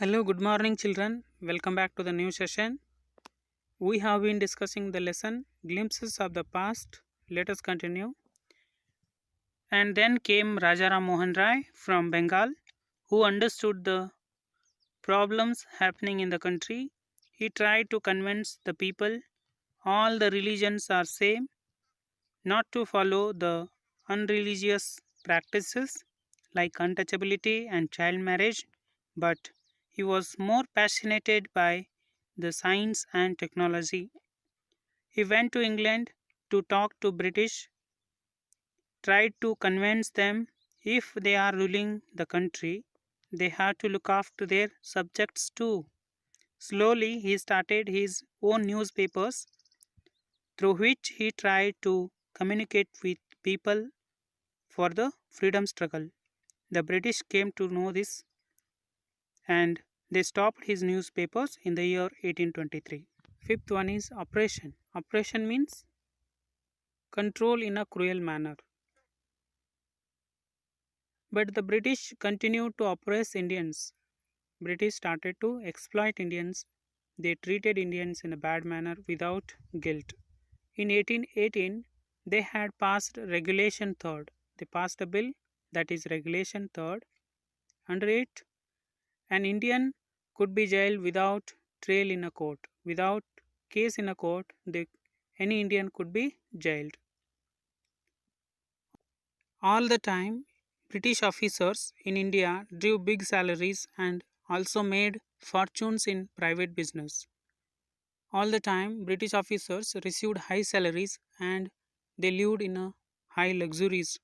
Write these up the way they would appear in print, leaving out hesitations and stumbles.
Hello, good morning, children. Welcome back to the new session. We have been discussing the lesson Glimpses of the Past. Let us continue. And then came Rajaram Mohan Rai from Bengal, who understood the problems happening in the country. He tried to convince the people all the religions are same, not to follow the unreligious practices like untouchability and child marriage, but he was more passionate by the science and technology. He went to England to talk to British, tried to convince them if they are ruling the country, they have to look after their subjects too. Slowly, he started his own newspapers through which he tried to communicate with people for the freedom struggle. The British came to know this and they stopped his newspapers in the year 1823. Fifth one is oppression. Oppression means control in a cruel manner. But the British continued to oppress Indians. British started to exploit Indians. They treated Indians in a bad manner without guilt. In 1818, they had passed Regulation 3rd. They passed a bill that is Regulation 3rd. Under it, an Indian could be jailed without trial in a court. Without case in a court, any Indian could be jailed. All the time, British officers in India drew big salaries and also made fortunes in private business. All the time, British officers received high salaries and they lived in a high luxuries.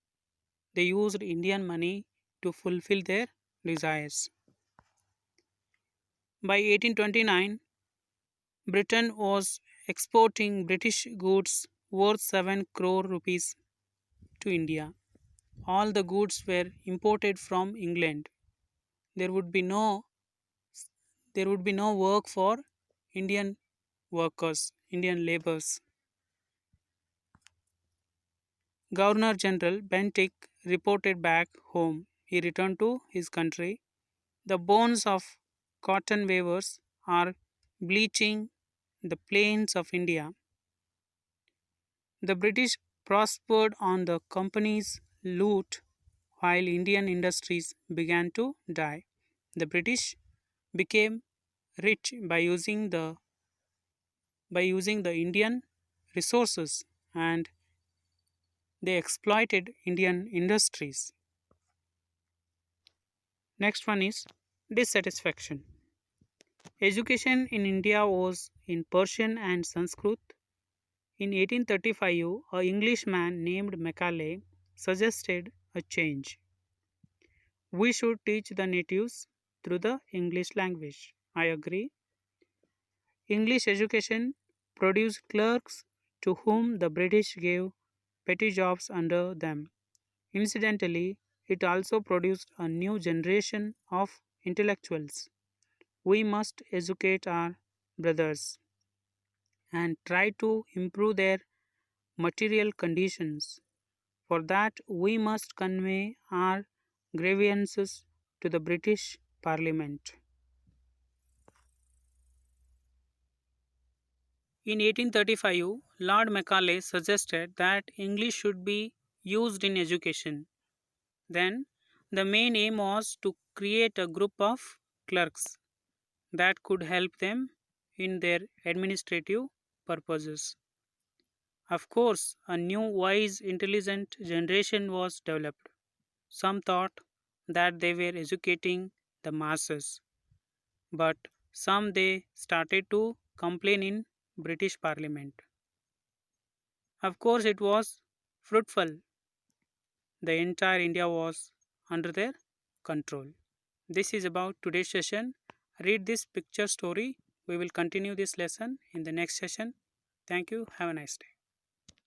They used Indian money to fulfill their desires. By 1829, Britain was exporting British goods worth 7 crore rupees to India. All the goods were imported from England. There would be no work for Indian workers, Indian laborers. Governor General Bentinck reported back home. He returned to his country. The bones of cotton weavers are bleaching the plains of India. The British prospered on the company's loot while Indian industries began to die. The British became rich by using the Indian resources and they exploited Indian industries. Next one is dissatisfaction. Education in India was in Persian and Sanskrit. In 1835, a Englishman named Macaulay suggested a change. We should teach the natives through the English language. I agree. English education produced clerks to whom the British gave petty jobs under them. Incidentally, it also produced a new generation of intellectuals. We must educate our brothers and try to improve their material conditions. For that, we must convey our grievances to the British Parliament. In 1835, Lord Macaulay suggested that English should be used in education. Then, the main aim was to create a group of clerks that could help them in their administrative purposes. Of course, a new, wise, intelligent generation was developed. Some thought that they were educating the masses, but some they started to complain in British Parliament. Of course, it was fruitful. The entire India was under their control. This is about today's session. Read this picture story. We will continue this lesson in the next session. Thank you. Have a nice day.